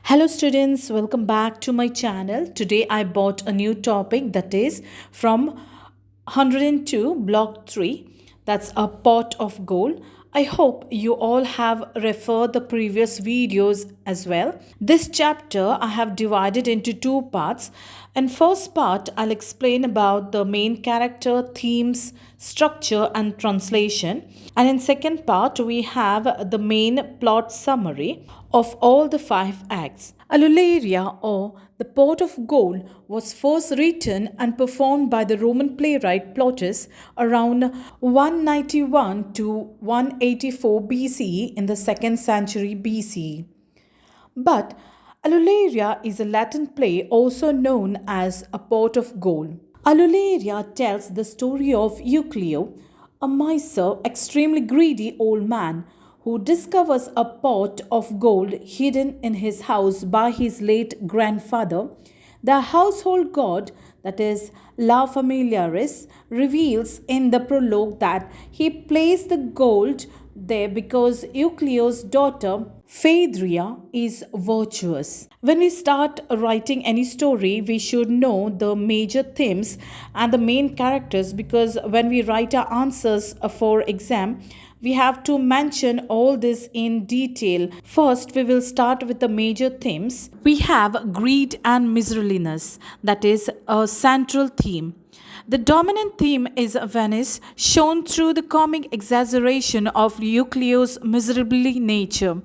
Hello students, welcome back to my channel. Today I bought a new topic that is from 102 Block 3, that's a pot of gold. I hope you all have referred the previous videos as well. This chapter I have divided into two parts. In first part I'll explain about the main character, themes, structure and translation. And in second part we have the main plot summary of all the five acts. Aluleria, or the Pot of Gold, was first written and performed by the Roman playwright Plautus around 191 to 184 BCE in the 2nd century BCE. But Aluleria is a Latin play also known as a pot of gold. Aluleria tells the story of Euclio, a miser, extremely greedy old man who discovers a pot of gold hidden in his house by his late grandfather. The household god, that is La Familiaris, reveals in the prologue that he placed the gold there because Euclio's daughter Phaedria is virtuous. When we start writing any story, we should know the major themes and the main characters, because when we write our answers for exam, we have to mention all this in detail. First, we will start with the major themes. We have greed and miserliness, that is a central theme. The dominant theme is Venice, shown through the comic exaggeration of Euclio's miserable nature.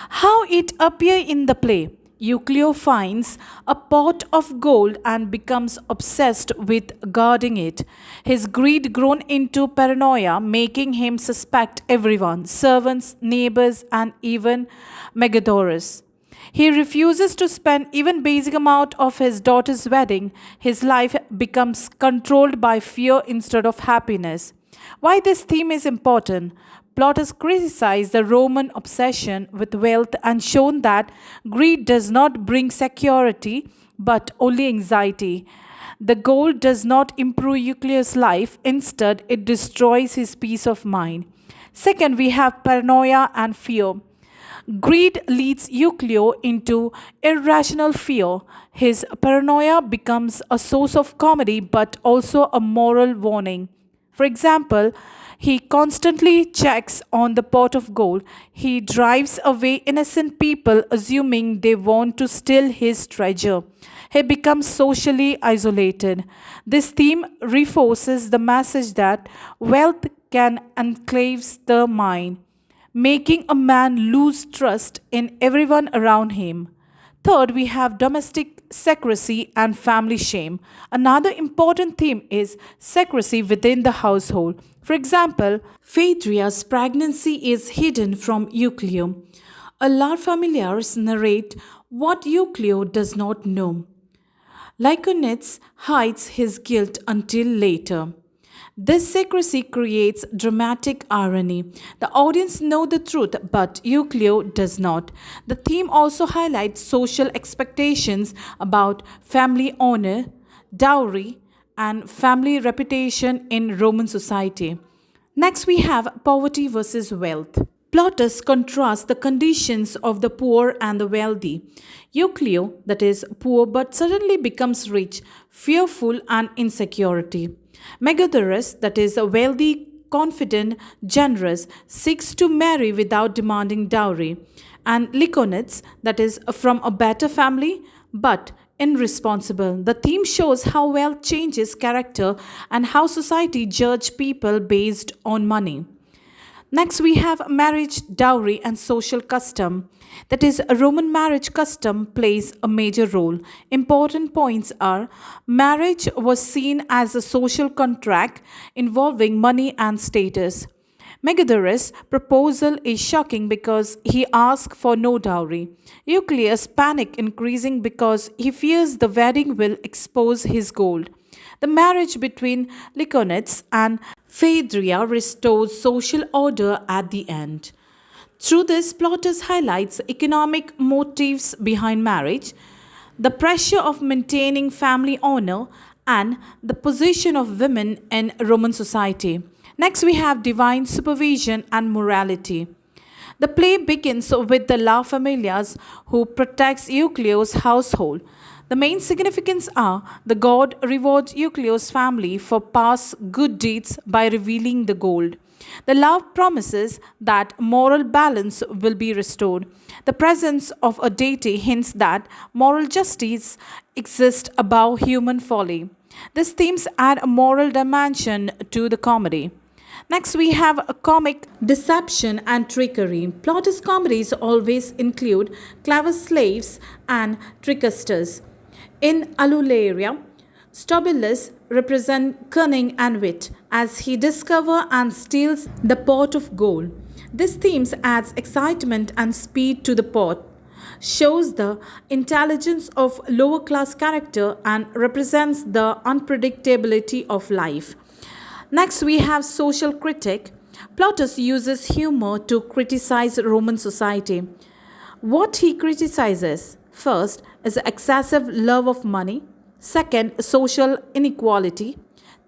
How it appears in the play. Euclio finds a pot of gold and becomes obsessed with guarding it. His greed grown into paranoia, making him suspect everyone, servants, neighbors, and even Megadorus. He refuses to spend even basic amount of his daughter's wedding. His life becomes controlled by fear instead of happiness. Why this theme is important? Plautus criticized the Roman obsession with wealth and shown that greed does not bring security but only anxiety. The gold does not improve Euclid's life, instead it destroys his peace of mind. Second, we have paranoia and fear. Greed leads Euclid into irrational fear. His paranoia becomes a source of comedy but also a moral warning. For example, he constantly checks on the pot of gold. He drives away innocent people, assuming they want to steal his treasure. He becomes socially isolated. This theme reinforces the message that wealth can enclave the mind, making a man lose trust in everyone around him. Third, we have domestic secrecy and family shame. Another important theme is secrecy within the household. For example, Phaedria's pregnancy is hidden from Euclio. A La Familiars narrate what Euclio does not know. Lyconides hides his guilt until later. This secrecy creates dramatic irony. The audience know the truth, but Euclid does not. The theme also highlights social expectations about family honor, dowry, and family reputation in Roman society. Next, we have poverty versus wealth. Plautus contrasts the conditions of the poor and the wealthy. Euclid, that is poor but suddenly becomes rich, fearful and insecurity. Megadorus, that is a wealthy, confident, generous, seeks to marry without demanding dowry. And Lyconides, that is from a better family but irresponsible. The theme shows how wealth changes character and how society judges people based on money. Next, we have marriage, dowry, and social custom. That is, a Roman marriage custom plays a major role. Important points are marriage was seen as a social contract involving money and status. Megadorus' proposal is shocking because he asks for no dowry. Euclid's panic increasing because he fears the wedding will expose his gold. The marriage between Lyconides and Phaedria restores social order at the end. Through this, Plautus highlights economic motives behind marriage, the pressure of maintaining family honor, and the position of women in Roman society. Next, we have divine supervision and morality. The play begins with the La Familias who protects Eucleo's household. The main significance are the god rewards Eucleo's family for past good deeds by revealing the gold. The love promises that moral balance will be restored. The presence of a deity hints that moral justice exists above human folly. These themes add a moral dimension to the comedy. Next, we have a comic deception and trickery. Plautus comedies always include clever slaves and tricksters. In Alularia, Stobulus represents cunning and wit as he discovers and steals the pot of gold. This theme adds excitement and speed to the plot, shows the intelligence of lower class character and represents the unpredictability of life. Next, we have social critic. Plautus uses humor to criticize Roman society. What he criticizes first is excessive love of money, second, social inequality,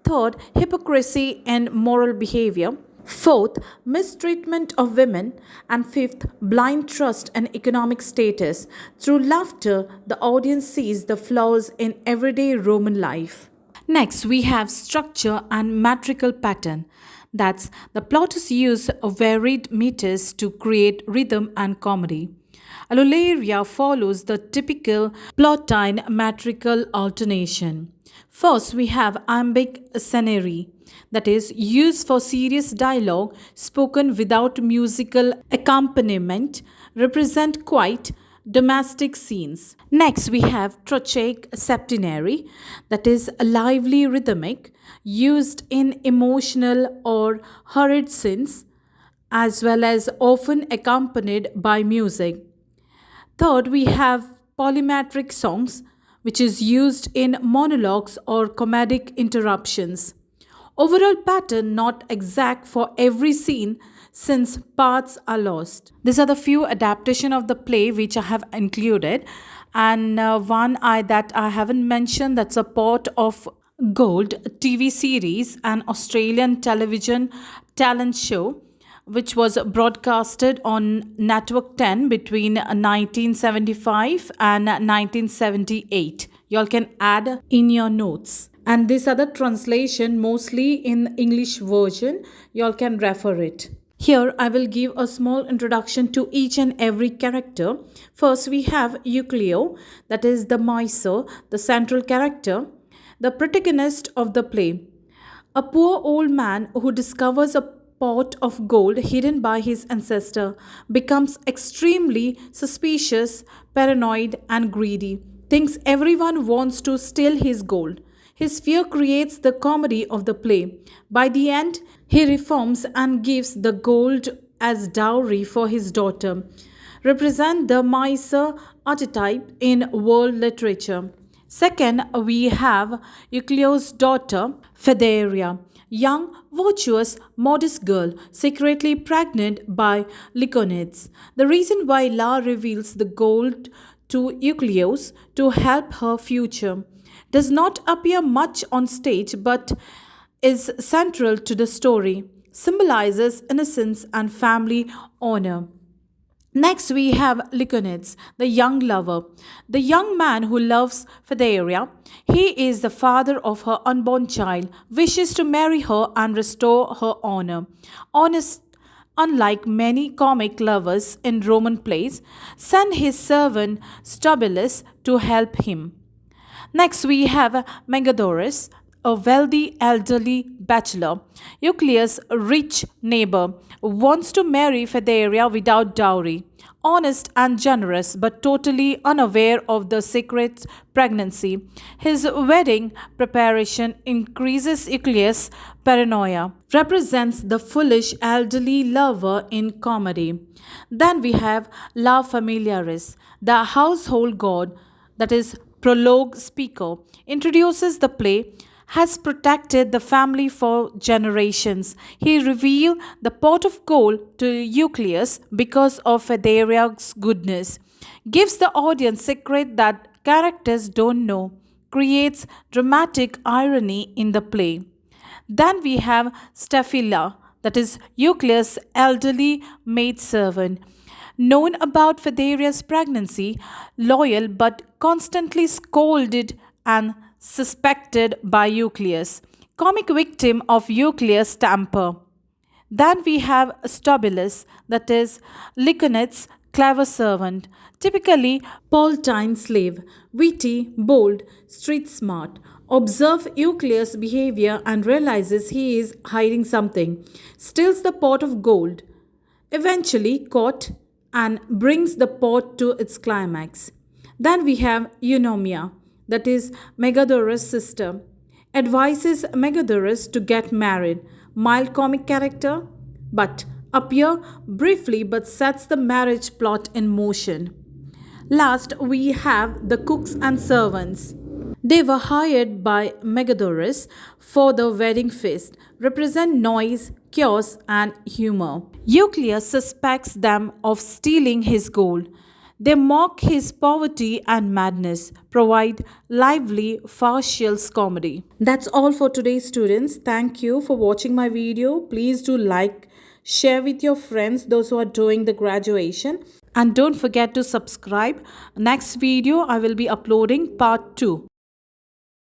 third, hypocrisy and moral behavior, fourth, mistreatment of women, and fifth, blind trust and economic status. Through laughter, the audience sees the flaws in everyday Roman life. Next, we have structure and metrical pattern. That's the Plautus use of varied meters to create rhythm and comedy. Alularia follows the typical Plautine metrical alternation. First, we have iambic scenery, that is, used for serious dialogue spoken without musical accompaniment, represent quite domestic scenes. Next, we have trochaic septenary, that is, a lively rhythmic, used in emotional or hurried scenes, as well as often accompanied by music. Third, we have polymetric songs, which is used in monologues or comedic interruptions. Overall pattern not exact for every scene since parts are lost. These are the few adaptation of the play which I have included, and one that I haven't mentioned, that's a Pot of Gold TV series, an Australian television talent show which was broadcasted on Network 10 between 1975 and 1978. Y'all can add in your notes. And this other translation, mostly in English version, y'all can refer it. Here I will give a small introduction to each and every character. First we have Euclio, that is the miser, the central character, the protagonist of the play. A poor old man who discovers a pot of gold hidden by his ancestor becomes extremely suspicious, paranoid, and greedy. Thinks everyone wants to steal his gold. His fear creates the comedy of the play. By the end, he reforms and gives the gold as dowry for his daughter, represent the miser archetype in world literature. Second, we have Euclio's daughter, Fedaria, young, virtuous, modest girl, secretly pregnant by Lyconides. The reason why La reveals the gold to Eucleos to help her future does not appear much on stage but is central to the story, symbolizes innocence and family honor. Next, we have Lyconides, the young lover, the young man who loves Fedaria. He is the father of her unborn child, wishes to marry her and restore her honor. Honest, unlike many comic lovers in Roman plays, send his servant Stobulus to help him. Next, we have Megadorus, a wealthy elderly bachelor. Eucleus, a rich neighbor, wants to marry Fedaria without dowry. Honest and generous, but totally unaware of the secret pregnancy. His wedding preparation increases Eucleus' paranoia, represents the foolish elderly lover in comedy. Then we have La Familiaris, the household god, that is, prologue speaker, introduces the play, has protected the family for generations. He revealed the pot of gold to Eucleus because of Fedaria's goodness, gives the audience secret that characters don't know, creates dramatic irony in the play. Then we have Staphyla, that is Euclius' elderly maidservant. Known about Phaedria's pregnancy, loyal but constantly scolded and suspected by Euclius, comic victim of Euclius' temper. Then we have Stobulus, that is Lyconid's clever servant, typically Paultine slave, witty, bold, street smart. Observe Euclius' behavior and realizes he is hiding something. Steals the pot of gold, eventually caught, and brings the pot to its climax. Then we have Eunomia, that is Megadorus' sister, advises Megadorus to get married. Mild comic character, but appear briefly but sets the marriage plot in motion. Last, we have the cooks and servants. They were hired by Megadorus for the wedding feast, represent noise, chaos, and humor. Euclius suspects them of stealing his gold. They mock his poverty and madness, provide lively, farcical comedy. That's all for today, students. Thank you for watching my video. Please do like, share with your friends, those who are doing the graduation. And don't forget to subscribe. Next video, I will be uploading part 2.